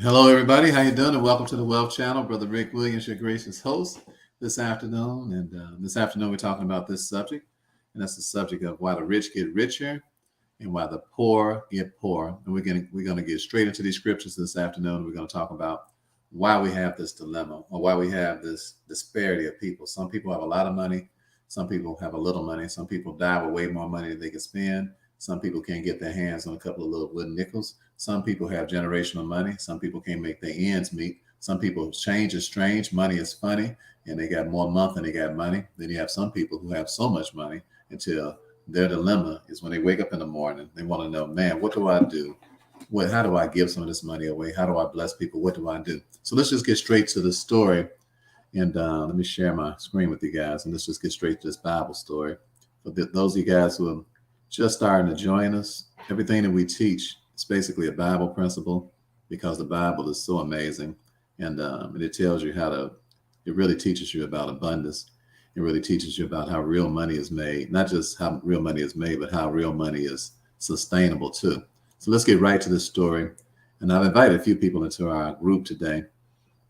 Hello, everybody. How you doing? And welcome to the Wealth Channel. Brother Rick Williams, your gracious host this afternoon. And this afternoon, we're talking about this subject, and that's the subject of why the rich get richer and why the poor get poor. And we're gonna get straight into these scriptures this afternoon. We're going to talk about why we have this dilemma or why we have this disparity of people. Some people have a lot of money. Some people have a little money. Some people die with way more money than they can spend. Some people can't get their hands on a couple of little wooden nickels. Some people have generational money. Some people can't make their ends meet. Some people change is strange. Money is funny, and they got more month than they got money. Then you have some people who have so much money until their dilemma is when they wake up in the morning, they want to know, man, what do I do? How do I give some of this money away? How do I bless people? What do I do? So let's just get straight to the story. And let me share my screen with you guys. And let's just get straight to this Bible story. For those of you guys who are just starting to join us, everything that we teach is basically a Bible principle because the Bible is so amazing. And it tells you it really teaches you about abundance. It really teaches you about how real money is made, not just how real money is made, but how real money is sustainable too. So let's get right to this story. And I've invited a few people into our group today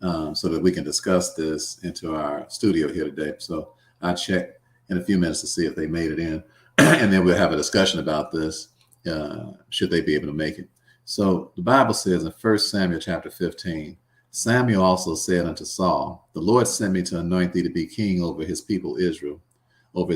so that we can discuss this into our studio here today. So I'll check in a few minutes to see if they made it in. And then we'll have a discussion about this, should they be able to make it. So the Bible says in 1 Samuel chapter 15, Samuel also said unto Saul, the Lord sent me to anoint thee to be king over his people Israel, over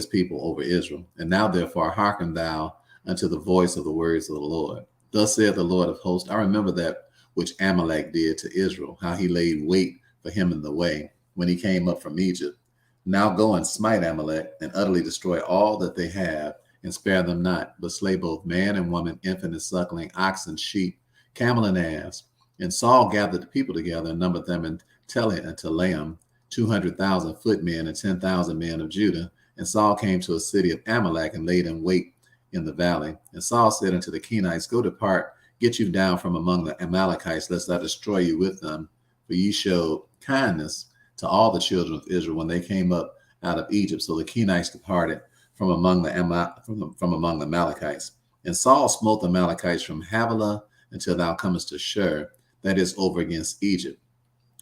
Israel. And now therefore hearken thou unto the voice of the words of the Lord. Thus saith the Lord of hosts, I remember that which Amalek did to Israel, how he laid wait for him in the way when he came up from Egypt. Now go and smite Amalek and utterly destroy all that they have and spare them not, but slay both man and woman, infant and suckling, oxen, sheep, camel and ass. And Saul gathered the people together and numbered them in Teleh and Telaim, 200,000 footmen and 10,000 men of Judah. And Saul came to a city of Amalek and laid in wait in the valley. And Saul said unto the Kenites, go depart, get you down from among the Amalekites, lest I destroy you with them. For ye showed kindness to all the children of Israel when they came up out of Egypt. So the Kenites departed from among the Amalekites. And Saul smote the Amalekites from Havilah until thou comest to Shur, that is over against Egypt.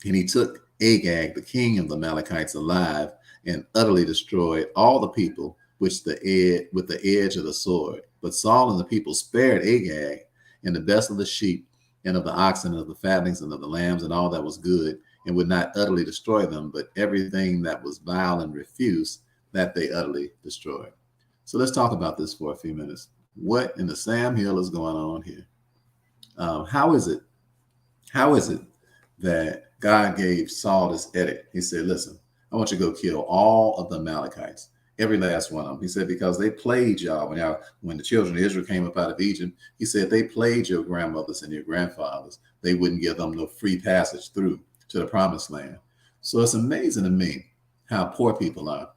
And he took Agag, the king of the Amalekites, alive, and utterly destroyed all the people with the edge of the sword. But Saul and the people spared Agag and the best of the sheep and of the oxen and of the fatlings and of the lambs and all that was good, and would not utterly destroy them, but everything that was vile and refuse, that they utterly destroyed. So let's talk about this for a few minutes. What in the Sam Hill is going on here? How is it that God gave Saul this edict? He said, listen, I want you to go kill all of the Amalekites, every last one of them. He said, because they played y'all when the children of Israel came up out of Egypt. He said, they played your grandmothers and your grandfathers. They wouldn't give them no free passage through to the promised land. So it's amazing to me how poor people are.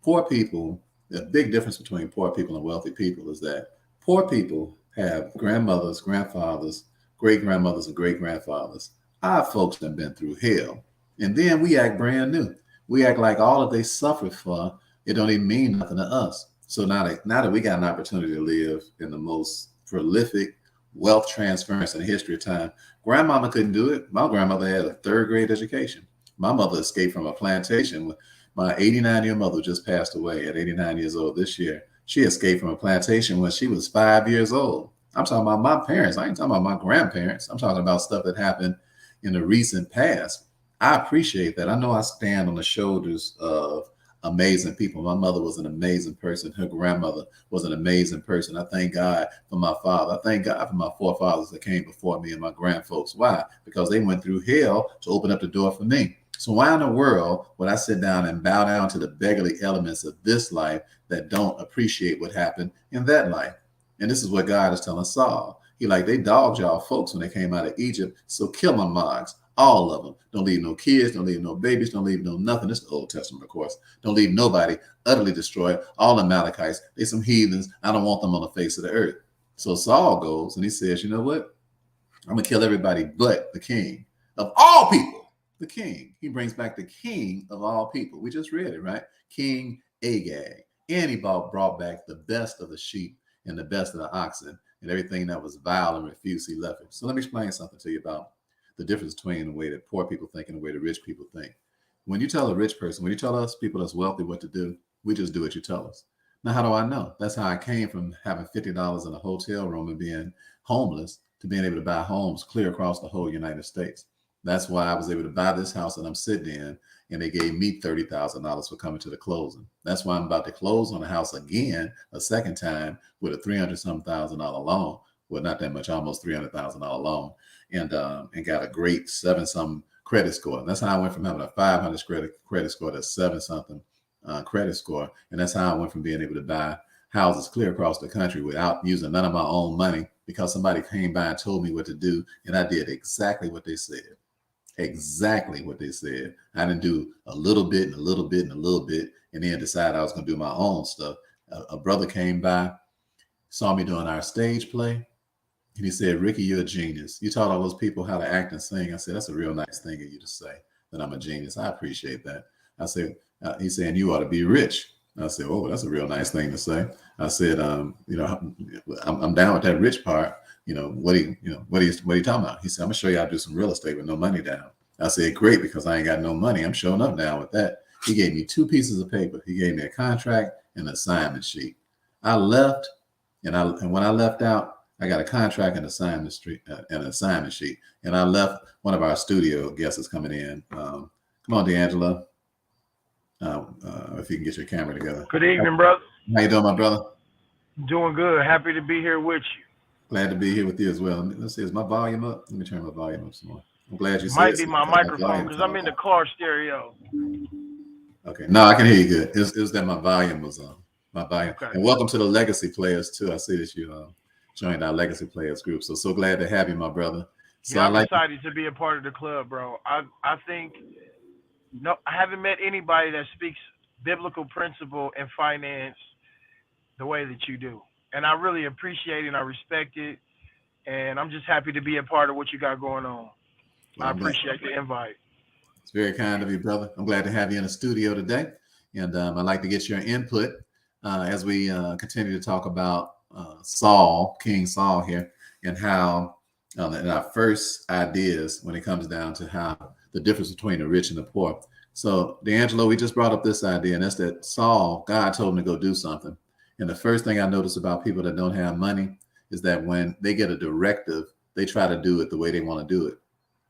Poor people, the big difference between poor people and wealthy people is that poor people have grandmothers, grandfathers, great-grandmothers, and great-grandfathers. Our folks have been through hell. And then we act brand new. We act like all that they suffered for, it don't even mean nothing to us. So now that we got an opportunity to live in the most prolific wealth transference in the history of time, grandmama couldn't do it. My grandmother had a third grade education. My mother escaped from a plantation. My 89-year-old mother just passed away at 89 years old this year. She escaped from a plantation when she was 5 years old. I'm talking about my parents. I ain't talking about my grandparents. I'm talking about stuff that happened in the recent past. I appreciate that. I know I stand on the shoulders of amazing people. My mother was an amazing person. Her grandmother was an amazing person. I thank God for my father. I thank God for my forefathers that came before me and my grandfolks. Why? Because they went through hell to open up the door for me. So why in the world would I sit down and bow down to the beggarly elements of this life that don't appreciate what happened in that life? And this is what God is telling Saul. They dogged y'all folks when they came out of Egypt. So kill them, Mogs. All of them. Don't leave no kids. Don't leave no babies. Don't leave no nothing. It's the Old Testament, of course. Don't leave nobody. Utterly destroy all the Amalekites. They some heathens. I don't want them on the face of the earth. So Saul goes and he says, you know what? I'm going to kill everybody but the king of all people. The king. He brings back the king of all people. We just read it, right? King Agag. And he brought back the best of the sheep and the best of the oxen and everything that was vile and refuse he left it. So let me explain something to you about the difference between the way that poor people think and the way that rich people think. When you tell a rich person, when you tell us people that's wealthy what to do, we just do what you tell us. Now, how do I know? That's how I came from having $50 in a hotel room and being homeless to being able to buy homes clear across the whole United States. That's why I was able to buy this house that I'm sitting in, and they gave me $30,000 for coming to the closing. That's why I'm about to close on the house again, a second time, with a 300-some thousand dollar loan. Well, not that much, almost $300,000 loan, and got a great 7-some credit score. And that's how I went from having a 500 credit score to 7-something credit score. And that's how I went from being able to buy houses clear across the country without using none of my own money, because somebody came by and told me what to do, and I did exactly what they said. Exactly what they said. I didn't do a little bit and a little bit and a little bit, and then decide I was going to do my own stuff. A brother came by, saw me doing our stage play, and he said, "Ricky, you're a genius. You taught all those people how to act and sing." I said, "That's a real nice thing of you to say, that I'm a genius. I appreciate that." I said, he said, "And you ought to be rich." I said, "Oh, that's a real nice thing to say." I said, I'm down with that rich part. What are you talking about?" He said, "I'm gonna show you how to do some real estate with no money down." I said, "Great, because I ain't got no money. I'm showing up now with that." He gave me 2 pieces of paper. He gave me a contract and an assignment sheet. I left, and when I left out, I got a contract and an assignment sheet. And I left. One of our studio guests is coming in. Come on, D'Angelo. If you can get your camera together. Good evening, brother. How you doing, my brother? Doing good. Happy to be here with you. Glad to be here with you as well. Let's see, is my volume up? Let me turn my volume up some more. I'm glad you said Might be so, my because my microphone volume because turned I'm in the off. car stereo. Okay, no, I can hear you good. It was that my volume was on. My volume. Okay. And welcome to the Legacy Players too. I see that you joined our Legacy Players group. So glad to have you, my brother. So Yeah, I I'm like. excited to be a part of the club, bro. I think no, I haven't met anybody that speaks biblical principle and finance the way that you do, and I really appreciate it and I respect it, and I'm just happy to be a part of what you got going on. Well, I I'm glad. appreciate the invite. It's very kind of you, brother. I'm glad to have you in the studio today. And I'd like to get your input as we continue to talk about Saul, King Saul here, and how, and our first ideas when it comes down to how the difference between the rich and the poor. So, D'Angelo, we just brought up this idea, and that's that Saul, God told him to go do something. And the first thing I notice about people that don't have money is that when they get a directive, they try to do it the way they want to do it.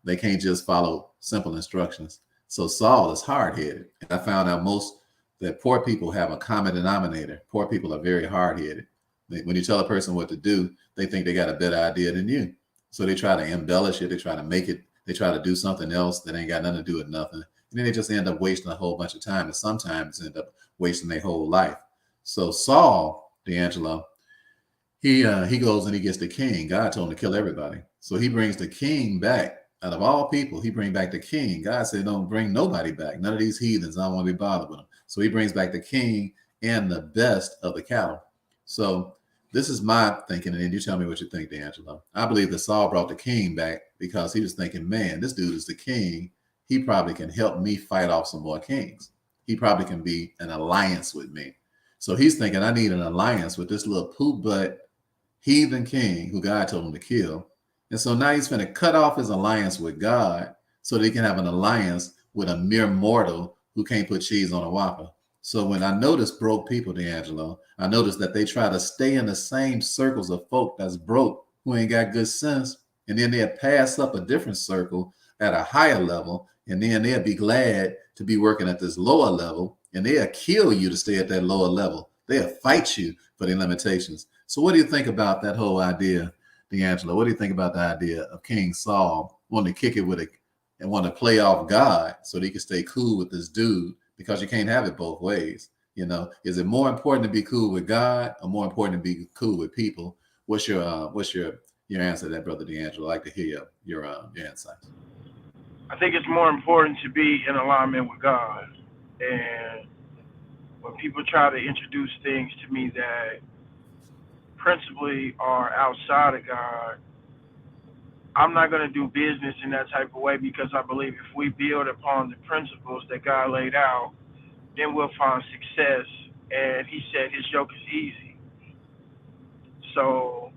They can't just follow simple instructions. So Saul is hard headed. And I found out most that poor people have a common denominator. Poor people are very hard headed. When you tell a person what to do, they think they got a better idea than you. So they try to embellish it. They try to make it, they try to do something else that ain't got nothing to do with nothing. And then they just end up wasting a whole bunch of time, and sometimes end up wasting their whole life. So Saul, D'Angelo, he goes and he gets the king. God told him to kill everybody. So he brings the king back. Out of all people, he brings back the king. God said, "Don't bring nobody back. None of these heathens. I don't want to be bothered with them." So he brings back the king and the best of the cattle. So this is my thinking, and then you tell me what you think, D'Angelo. I believe that Saul brought the king back because he was thinking, "Man, this dude is the king. He probably can help me fight off some more kings. He probably can be an alliance with me." So he's thinking, "I need an alliance with this little poop butt heathen king who God told him to kill." And so now he's going to cut off his alliance with God so that he can have an alliance with a mere mortal who can't put cheese on a Whopper. So when I notice broke people, D'Angelo, I notice that they try to stay in the same circles of folk that's broke who ain't got good sense. And then they'll pass up a different circle at a higher level. And then they'll be glad to be working at this lower level. And they'll kill you to stay at that lower level. They'll fight you for their limitations. So what do you think about that whole idea, D'Angelo? What do you think about the idea of King Saul wanting to kick it with it and want to play off God so that he can stay cool with this dude? Because you can't have it both ways. Is it more important to be cool with God or more important to be cool with people? What's your answer to that, brother D'Angelo? I'd like to hear your insights. I think it's more important to be in alignment with God. And when people try to introduce things to me that principally are outside of God, I'm not going to do business in that type of way because I believe if we build upon the principles that God laid out, then we'll find success. And He said His yoke is easy. So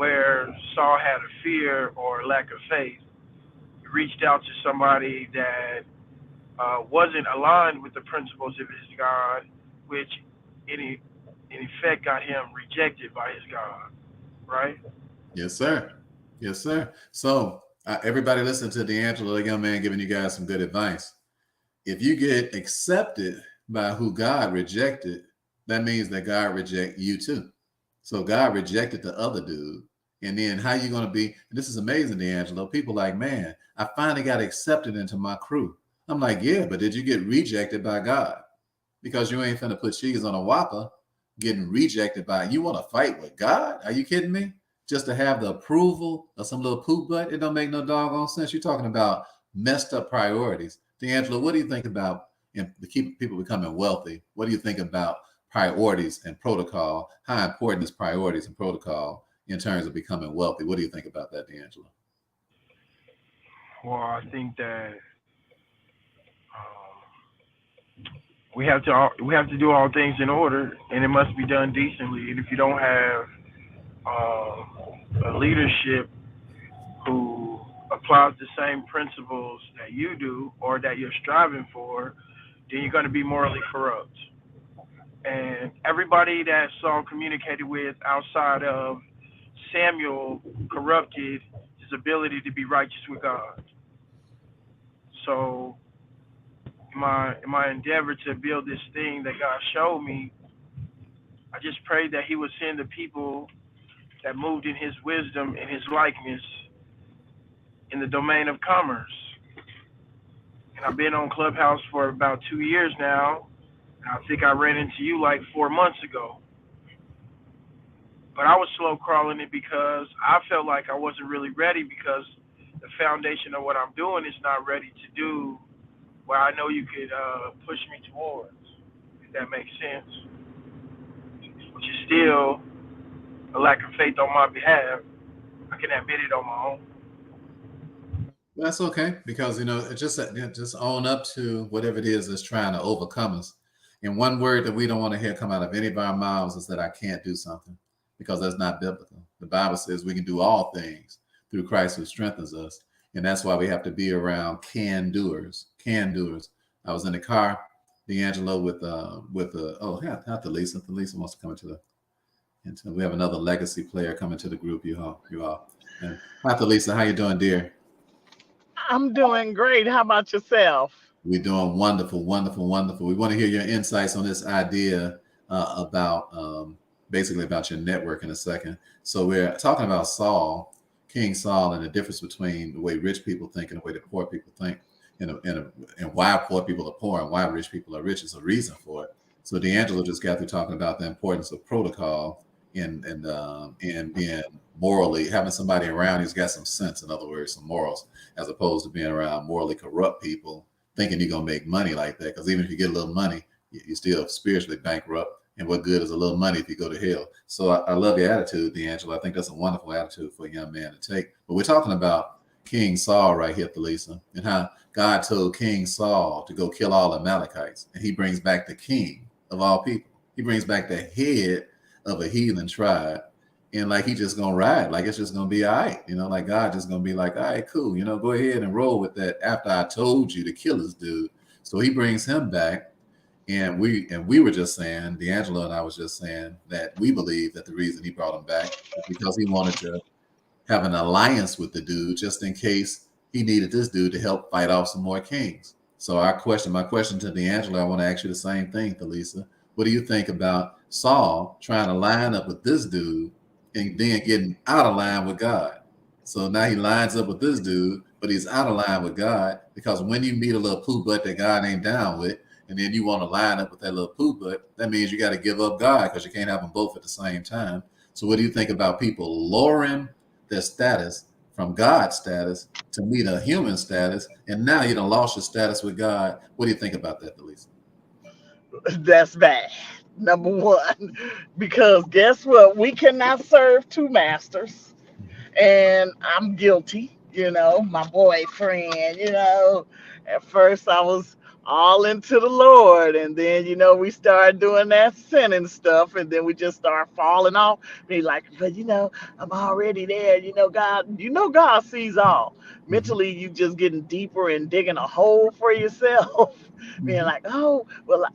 where Saul had a fear or lack of faith. He reached out to somebody that wasn't aligned with the principles of his God, which in, in effect got him rejected by his God, right? Yes, sir. Yes, sir. So, everybody listen to D'Angelo, the young man, giving you guys some good advice. If you get accepted by who God rejected, that means that God reject you too. So God rejected the other dude. And then how you going to be? And this is amazing, D'Angelo. People like, man, I finally got accepted into my crew. I'm like, yeah, but did you get rejected by God? Because you ain't finna put cheese on a Whopper getting rejected by, you want to fight with God? Are you kidding me? Just to have the approval of some little poop butt? It don't make no doggone sense. You're talking about messed up priorities. D'Angelo, what do you think about in the keep people becoming wealthy? What do you think about priorities and protocol? How important is priorities and protocol in terms of becoming wealthy? What do you think about that, D'Angelo? Well, I think that we have to do all things in order, and it must be done decently. And if you don't have a leadership who applies the same principles that you do or that you're striving for, then you're going to be morally corrupt. And everybody that Saul communicated with outside of Samuel corrupted his ability to be righteous with God. So in my endeavor to build this thing that God showed me, I just prayed that He would send the people that moved in His wisdom and His likeness in the domain of commerce. And I've been on Clubhouse for about 2 years now. I think I ran into you like 4 months ago. But I was slow crawling it because I felt like I wasn't really ready because the foundation of what I'm doing is not ready to do where I know you could push me towards, if that makes sense, which is still a lack of faith on my behalf. I can admit it on my own. That's okay because just own up to whatever it is that's trying to overcome us. And one word that we don't want to hear come out of any of our mouths is that I can't do something because that's not biblical. The Bible says we can do all things through Christ who strengthens us, and that's why we have to be around can doers. Can doers. I was in the car, D'Angelo, not the Lisa. The Lisa wants to come into. We have another legacy player coming to the group. You all. And hi, Lisa. How you doing, dear? I'm doing great. How about yourself? We're doing wonderful, wonderful, wonderful. We want to hear your insights on this idea about basically about your network in a second. So we're talking about Saul, King Saul, and the difference between the way rich people think and the way the poor people think, and why poor people are poor and why rich people are rich is a reason for it. So D'Angelo just got through talking about the importance of protocol and being morally having somebody around who's got some sense, in other words, some morals, as opposed to being around morally corrupt people thinking you're gonna make money like that. Because even if you get a little money, you're still spiritually bankrupt. And what good is a little money if you go to hell? So I love your attitude, D'Angelo. I think that's a wonderful attitude for a young man to take. But we're talking about King Saul right here, Thalisa, and how God told King Saul to go kill all Amalekites. And he brings back the king of all people. He brings back the head of a heathen tribe. And like he just gonna ride, like it's just gonna be all right, like God just gonna be like, all right, cool, go ahead and roll with that after I told you to kill this dude. So he brings him back, and we were just saying, D'Angelo and I was just saying that we believe that the reason he brought him back is because he wanted to have an alliance with the dude just in case he needed this dude to help fight off some more kings. So my question to D'Angelo, I want to ask you the same thing, Thalisa. What do you think about Saul trying to line up with this dude and then getting out of line with God? So now he lines up with this dude, but he's out of line with God because when you meet a little poo butt that God ain't down with, and then you want to line up with that little poo butt, that means you got to give up God because you can't have them both at the same time. So what do you think about people lowering their status from God's status to meet a human status, and now you done lost your status with God? What do you think about that, Delisa? That's bad. Number one, because guess what? We cannot serve two masters. And I'm guilty, my boyfriend. At first I was all into the Lord. And then, we start doing that sinning stuff, and then we just start falling off. Be like, but I'm already there. God sees all. Mhm. Mentally, you just getting deeper and digging a hole for yourself. Being Mhm. like, oh, well,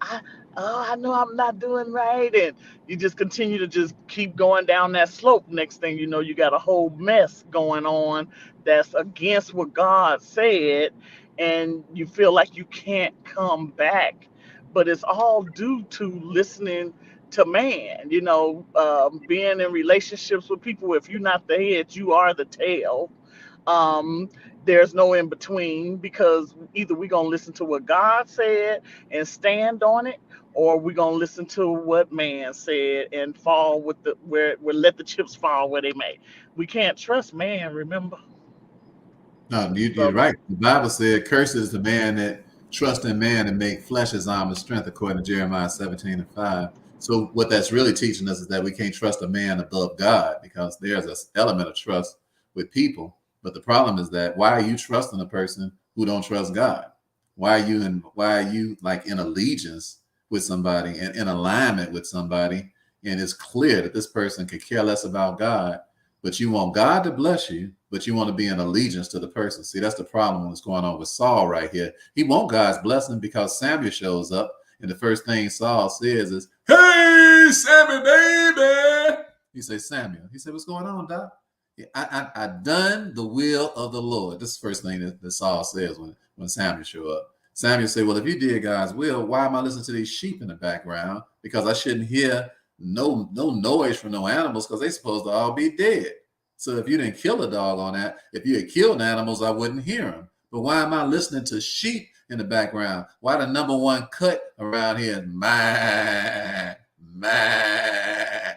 I know I'm not doing right. And you just continue to just keep going down that slope. Next thing you know, you got a whole mess going on that's against what God said, and you feel like you can't come back. But it's all due to listening to man, being in relationships with people. If you're not the head, you are the tail. um, there's no in between, because either we're going to listen to what God said and stand on it, or we're going to listen to what man said and fall with where let the chips fall where they may. We can't trust man, remember? No, you're So, right. The Bible said, "Cursed is the man that trusts in man and make flesh his arm of strength," according to Jeremiah 17:5. So what that's really teaching us is that we can't trust a man above God, because there's an element of trust with people. But the problem is that, why are you trusting a person who don't trust God? Why are you like in allegiance with somebody and in alignment with somebody, and it's clear that this person could care less about God, but you want God to bless you, but you want to be in allegiance to the person. See, that's the problem that's going on with Saul right here. He wants God's blessing because Samuel shows up, and the first thing Saul says is, "Hey, Sammy, baby." He says, "Samuel." He said, "What's going on, Doc?" "Yeah, I done the will of the Lord." This is the first thing that Saul says when Samuel show up. Samuel said, "Well, if you did God's will, why am I listening to these sheep in the background? Because I shouldn't hear no noise from no animals, because they supposed to all be dead. So if you didn't kill a dog on that, if you had killed animals, I wouldn't hear them. But why am I listening to sheep in the background? Why the number one cut around here is my, my?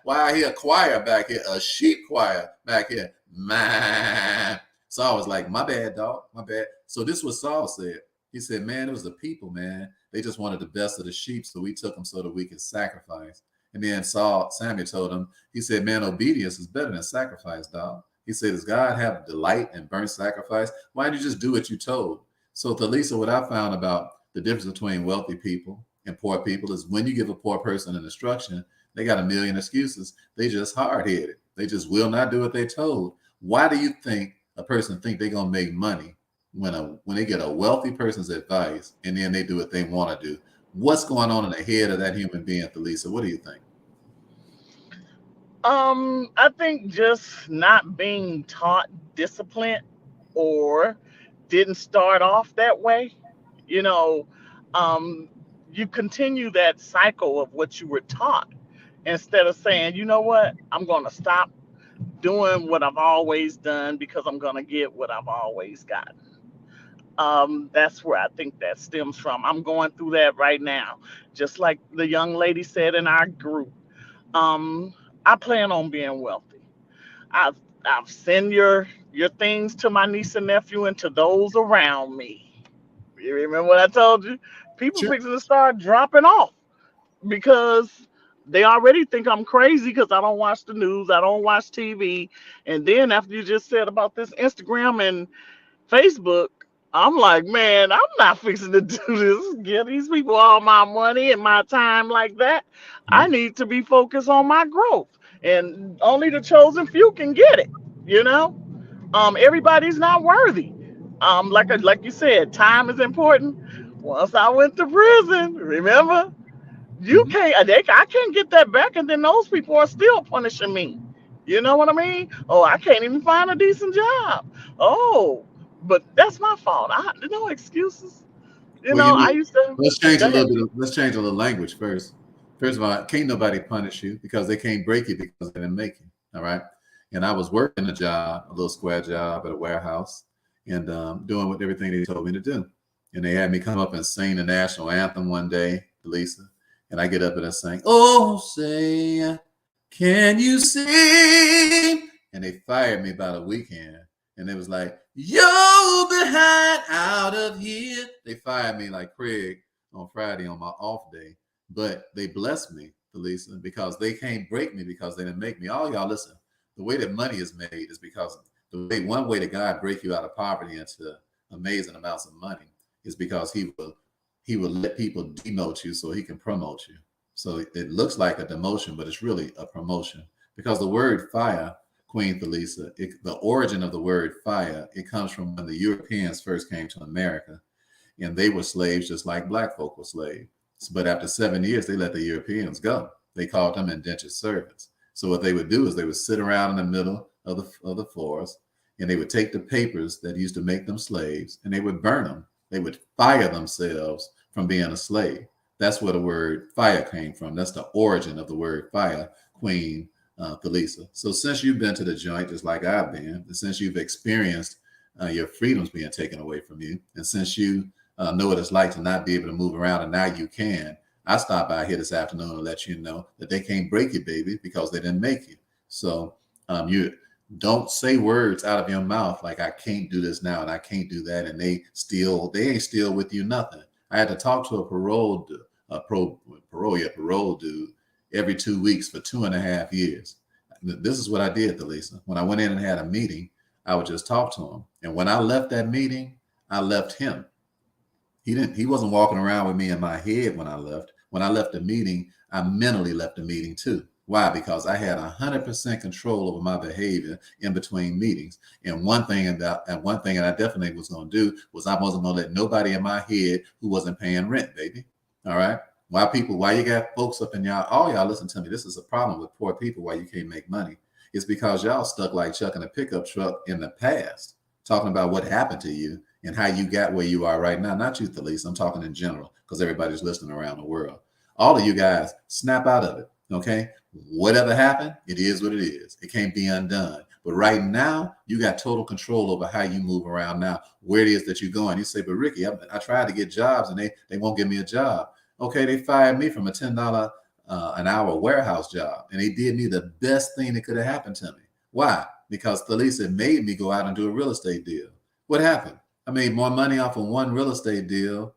Why I hear a choir back here, a sheep choir back here, my?" Saul was like, "My bad, dog, my bad." So this is what Saul said. He said, "Man, it was the people, man. They just wanted the best of the sheep, so we took them so that we could sacrifice." And then Samuel told him, he said, "Man, obedience is better than sacrifice, dog." He said, "Does God have delight in burnt sacrifice? Why didn't you just do what you told?" So, Thalisa, what I found about the difference between wealthy people and poor people is, when you give a poor person an instruction, they got a million excuses. They just hard-headed. They just will not do what they told. Why do you think a person think they're gonna make money when they get a wealthy person's advice and then they do what they want to do? What's going on in the head of that human being, Thalisa? What do you think? I think just not being taught discipline, or didn't start off that way. You know, um, you continue that cycle of what you were taught, instead of saying, you know what, I'm going to stop doing what I've always done because I'm going to get what I've always got. That's where I think that stems from. I'm going through that right now. Just like the young lady said in our group, um, I plan on being wealthy. I've I've sent your things to my niece and nephew and to those around me. You remember what I told you? People Sure. fixing to start dropping off because they already think I'm crazy because I don't watch the news, I don't watch TV. And then after you just said about this Instagram and Facebook, I'm like, man, I'm not fixing to do this. Give these people all my money and my time like that. I Yeah. need to be focused on my growth. And only the chosen few can get it, you know? Everybody's not worthy. Like you said, time is important. Once I went to prison, remember? You Mhm. can't I can't get that back, and then those people are still punishing me. You know what I mean? Oh, I can't even find a decent job. Oh, but that's my fault. No excuses. Well, I used to. let's change Go a ahead. little bit. Let's change a little language first. First of all, can't nobody punish you because they can't break you because they didn't make you. All right. And I was working a job, a little square job at a warehouse, and doing everything they told me to do. And they had me come up and sing the national anthem one day, Lisa. And I get up and I sing, "Oh, say, can you sing?" And they fired me about a weekend. And it was like, "You're behind out of here." They fired me like Craig on Friday on my off day. But they blessed me, Felisa, because they can't break me because they didn't make me. All y'all listen, the way that money is made is because one way that God break you out of poverty into amazing amounts of money is because he will let people demote you so he can promote you. So it looks like a demotion, but it's really a promotion, because the word fire, Queen Thalisa, the origin of the word fire, it comes from when the Europeans first came to America, and they were slaves just like black folk were slaves. But after 7 years, they let the Europeans go. They called them indentured servants. So what they would do is they would sit around in the middle of the forest, and they would take the papers that used to make them slaves, and they would burn them. They would fire themselves from being a slave. That's where the word fire came from. That's the origin of the word fire, Queen Thalisa. So since you've been to the joint, just like I've been, and since you've experienced your freedoms being taken away from you, and since you know what it's like to not be able to move around, and now you can, I stopped by here this afternoon to let you know that they can't break you, baby, because they didn't make you. So you don't say words out of your mouth like I can't do this now and I can't do that, and they ain't still with you nothing. I had to talk to a parole dude every 2 weeks for 2.5 years. This is what I did, Thalisa. When I went in and had a meeting, I would just talk to him. And when I left that meeting, I left him. He wasn't walking around with me in my head when I left. When I left the meeting, I mentally left the meeting too. Why? Because I had 100% control over my behavior in between meetings. And one thing that I definitely was going to do was I wasn't going to let nobody in my head who wasn't paying rent, baby. All right. Why you got folks up in all y'all listen to me. This is a problem with poor people, why you can't make money. It's because y'all stuck like Chuck in a pickup truck in the past, talking about what happened to you and how you got where you are right now. Not you, Thalisa. I'm talking in general because everybody's listening around the world. All of you guys, snap out of it. Okay. Whatever happened, it is what it is. It can't be undone. But right now, you got total control over how you move around now, where it is that you're going. You say, but Ricky, I tried to get jobs and they won't give me a job. Okay, they fired me from a $10 an hour warehouse job, and they did me the best thing that could have happened to me. Why? Because Thalisa made me go out and do a real estate deal. What happened? I made more money off of one real estate deal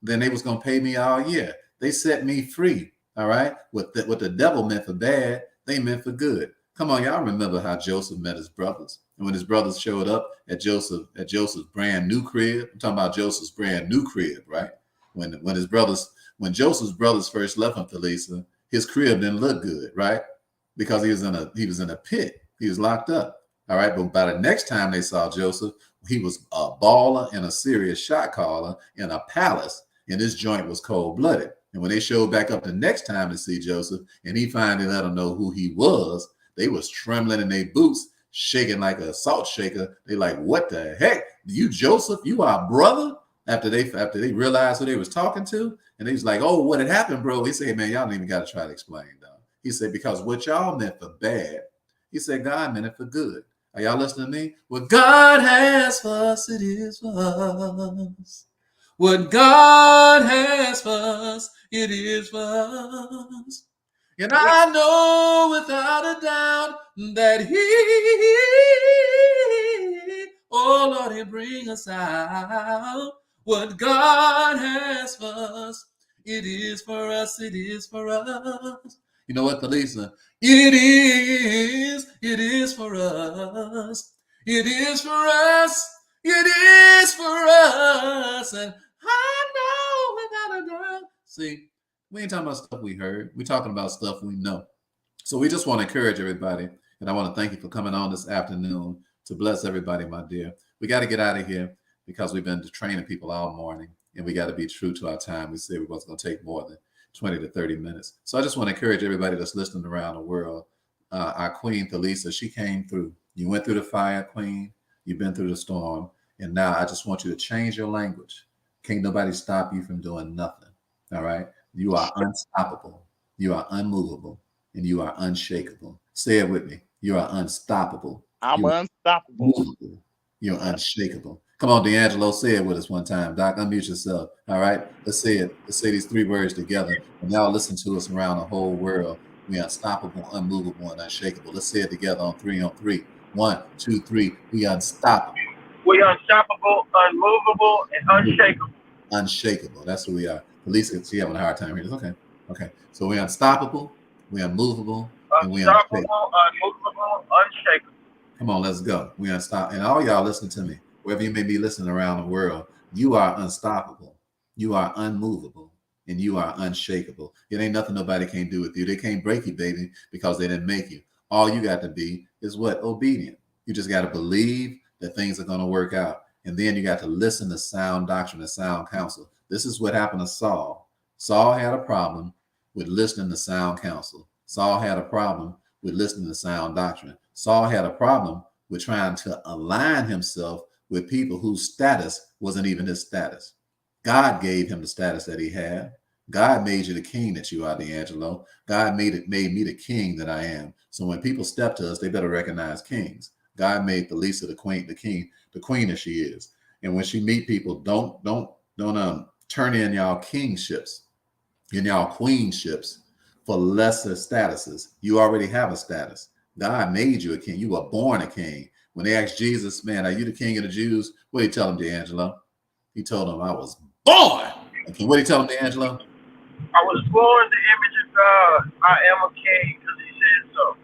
than they was going to pay me all year. They set me free. All right. What the devil meant for bad, they meant for good. Come on, y'all remember how Joseph met his brothers. And when his brothers showed up at Joseph's brand new crib, I'm talking about Joseph's brand new crib, right? When Joseph's brothers first left him, Thalisa, his crib didn't look good, right? Because he was in a pit. He was locked up. All right. But by the next time they saw Joseph, he was a baller and a serious shot caller in a palace. And this joint was cold-blooded. And when they showed back up the next time to see Joseph, and he finally let them know who he was, they was trembling in their boots, shaking like a salt shaker. They like, what the heck? You Joseph? You our brother? After they realized who they was talking to, and they was like, oh, what had happened, bro? He said, man, y'all don't even got to try to explain, though. He said, because what y'all meant for bad, he said, God meant it for good. Are y'all listening to me? What God has for us, it is for us. What God has for us, it is for us. And I know without a doubt that oh Lord, He'll bring us out. What God has for us, it is for us, it is for us. You know what, Thalisa? It is for us. It is for us. It is for us. And I know without a doubt. See, we ain't talking about stuff we heard. We're talking about stuff we know. So we just want to encourage everybody. And I want to thank you for coming on this afternoon to bless everybody, my dear. We got to get out of here because we've been training people all morning. And we got to be true to our time. We said we wasn't going to take more than 20 to 30 minutes. So I just want to encourage everybody that's listening around the world. Our Queen Thalisa, she came through. You went through the fire, Queen. You've been through the storm. And now I just want you to change your language. Can't nobody stop you from doing nothing. All right? You are unstoppable. You are unmovable. And you are unshakable. Say it with me. You are unstoppable. I'm unstoppable. Unmovable. You're unshakable. Come on, D'Angelo, say it with us one time. Doc, unmute yourself. All right? Let's say it. Let's say these 3 words together. And y'all listen to us around the whole world. We are unstoppable, unmovable, and unshakable. Let's say it together on 3 on 3. 1, 2, 3. We are unstoppable. We are unstoppable, unmovable, and unshakable. Unshakable. That's who we are. Police can see having a hard time here. Okay. Okay. So we're unstoppable, we're unmovable, and we're unshakable. Unmovable, unshakable. Come on, let's go. We're unstoppable. And all y'all listen to me. wherever you may be listening around the world, you are unstoppable. You are unmovable. And you are unshakable. It ain't nothing nobody can do with you. They can't break you, baby, because they didn't make you. All you got to be is what? Obedient. You just got to believe that things are going to work out. And then you got to listen to sound doctrine and sound counsel. This is what happened to Saul. Saul had a problem with listening to sound counsel. Saul had a problem with listening to sound doctrine. Saul had a problem with trying to align himself with people whose status wasn't even his status. God gave him the status that he had. God made you the king that you are, D'Angelo. God made me the king that I am. So when people step to us, they better recognize kings. God made Thalisa the queen that she is. And when she meet people, don't turn in y'all kingships and y'all queenships for lesser statuses. You already have a status. God made you a king. You were born a king. When they asked Jesus, man, are you the king of the Jews? What did he tell them, D'Angelo? He told them, I was born. Okay, what did he tell them, D'Angelo? I was born in the image of God. I am a king because he said so.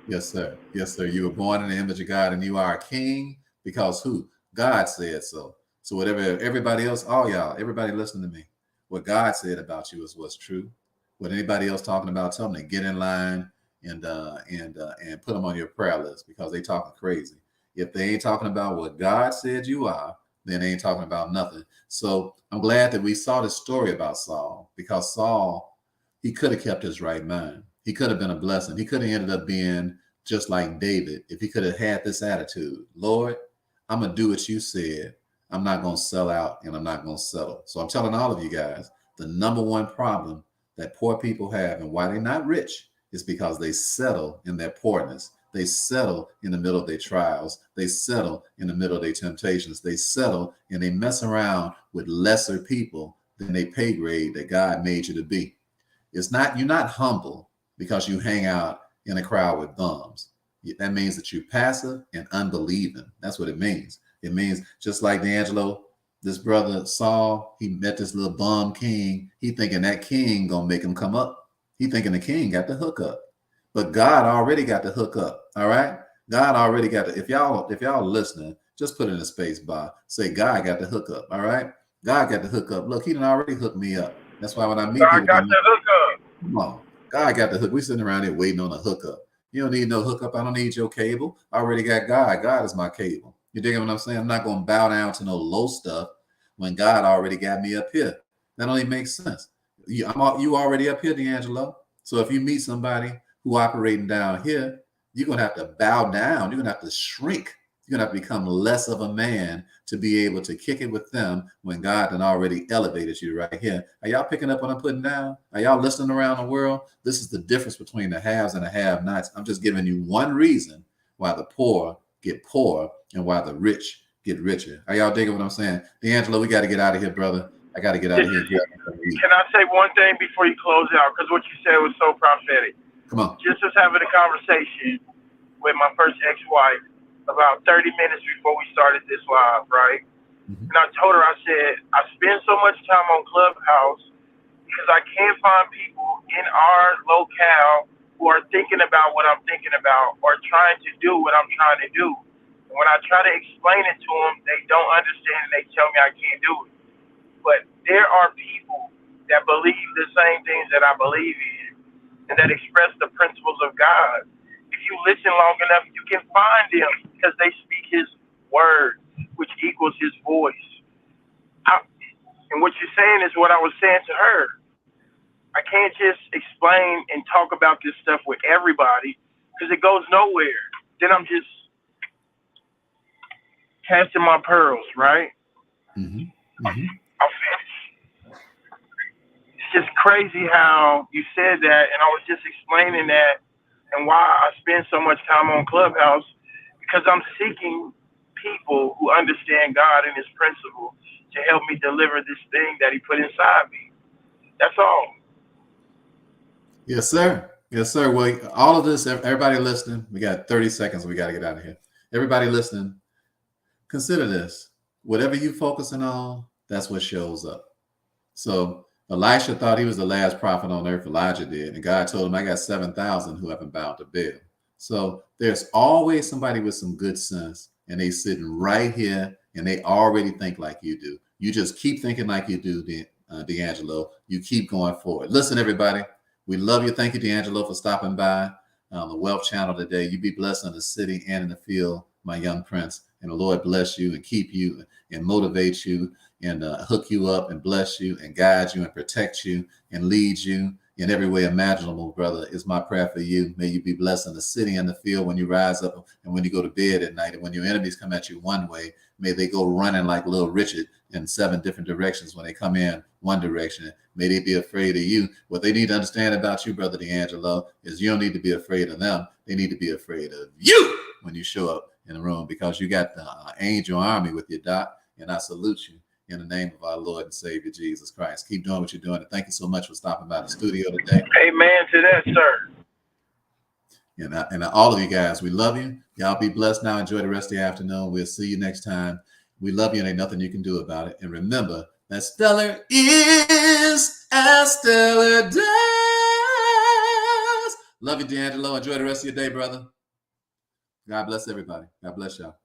Yes, sir. Yes, sir. You were born in the image of God, and you are a king because who? God said so. So whatever everybody else, all y'all, everybody listening to me, what God said about you is what's true. What anybody else talking about, tell them to get in line and put them on your prayer list because they talking crazy. If they ain't talking about what God said you are, then they ain't talking about nothing. So I'm glad that we saw this story about Saul, because Saul, he could have kept his right mind. He could have been a blessing. He could have ended up being just like David if he could have had this attitude. Lord, I'm going to do what you said. I'm not going to sell out and I'm not going to settle. So I'm telling all of you guys, the number one problem that poor people have and why they're not rich is because they settle in their poorness. They settle in the middle of their trials. They settle in the middle of their temptations. They settle and they mess around with lesser people than they pay grade that God made you to be. It's not, you're not humble because you hang out in a crowd with bums. That means that you're passive and unbelieving. That's what it means. It means just like D'Angelo, this brother Saul, he met this little bum king. He thinking that king gonna make him come up. He thinking the king got the hookup. But God already got the hookup. All right. God already got the, if y'all listening, just put it in a space bar. Say God got the hookup. All right. God got the hookup. Look, he done already hooked me up. That's why when I meet God people, got the hookup. come on. God got the hook. We sitting around here waiting on a hookup. You don't need no hookup. I don't need your cable. I already got God. God is my cable. You dig what I'm saying? I'm not going to bow down to no low stuff when God already got me up here. That only makes sense. You already up here, D'Angelo. So if you meet somebody who operating down here, you're going to have to bow down. You're going to have to shrink. You're going to have to become less of a man to be able to kick it with them when God done already elevated you right here. Are y'all picking up what I'm putting down? Are y'all listening around the world? This is the difference between the haves and the have-nots. I'm just giving you one reason why the poor get poor and why the rich get richer. Are y'all digging what I'm saying? D'Angelo, we got to get out of here, brother. I got to get out of here. Can I say one thing before you close out? Because what you said was so prophetic. Come on. Just was having a conversation with my first ex-wife about 30 minutes before we started this live, right? Mm-hmm. And I told her, I said, I spend so much time on Clubhouse because I can't find people in our locale who are thinking about what I'm thinking about or trying to do what I'm trying to do. And when I try to explain it to them, they don't understand and they tell me I can't do it. But there are people that believe the same things that I believe in and that express the principles of God. If you listen long enough, you can find them because they speak his word, which equals his voice. And what you're saying is what I was saying to her. I can't just explain and talk about this stuff with everybody because it goes nowhere. Then I'm just casting my pearls, right? Mm-hmm. Mm-hmm. I'll finish. It's just crazy how you said that, and I was just explaining that and why I spend so much time on Clubhouse, because I'm seeking people who understand God and his principle to help me deliver this thing that he put inside me. That's all. Yes, sir. Yes, sir. Well, all of this, everybody listening, we got 30 seconds. We got to get out of here. Everybody listening, consider this. Whatever you focusing on, that's what shows up. So Elisha thought he was the last prophet on earth. Elijah did. And God told him, I got 7,000 who haven't bowed to Baal. So there's always somebody with some good sense, and they sitting right here and they already think like you do. You just keep thinking like you do, D'Angelo. You keep going forward. Listen, everybody, we love you. Thank you, D'Angelo, for stopping by on the Wealth Channel today. You be blessed in the city and in the field, my young prince. And the Lord bless you and keep you and motivate you and hook you up and bless you and guide you and protect you and lead you in every way imaginable, brother, is my prayer for you. May you be blessed in the city and the field when you rise up and when you go to bed at night. And when your enemies come at you one way, may they go running like little Richard in 7 different directions when they come in one direction. May they be afraid of you. What they need to understand about you, Brother D'Angelo, is you don't need to be afraid of them. They need to be afraid of you when you show up in the room, because you got the angel army with you, Doc. And I salute you in the name of our Lord and Savior, Jesus Christ. Keep doing what you're doing. And thank you so much for stopping by the studio today. Amen to that, sir. And all of you guys, we love you. Y'all be blessed now. Enjoy the rest of the afternoon. We'll see you next time. We love you, and ain't nothing you can do about it. And remember that stellar is as stellar does. Love you, D'Angelo. Enjoy the rest of your day, brother. God bless everybody. God bless y'all.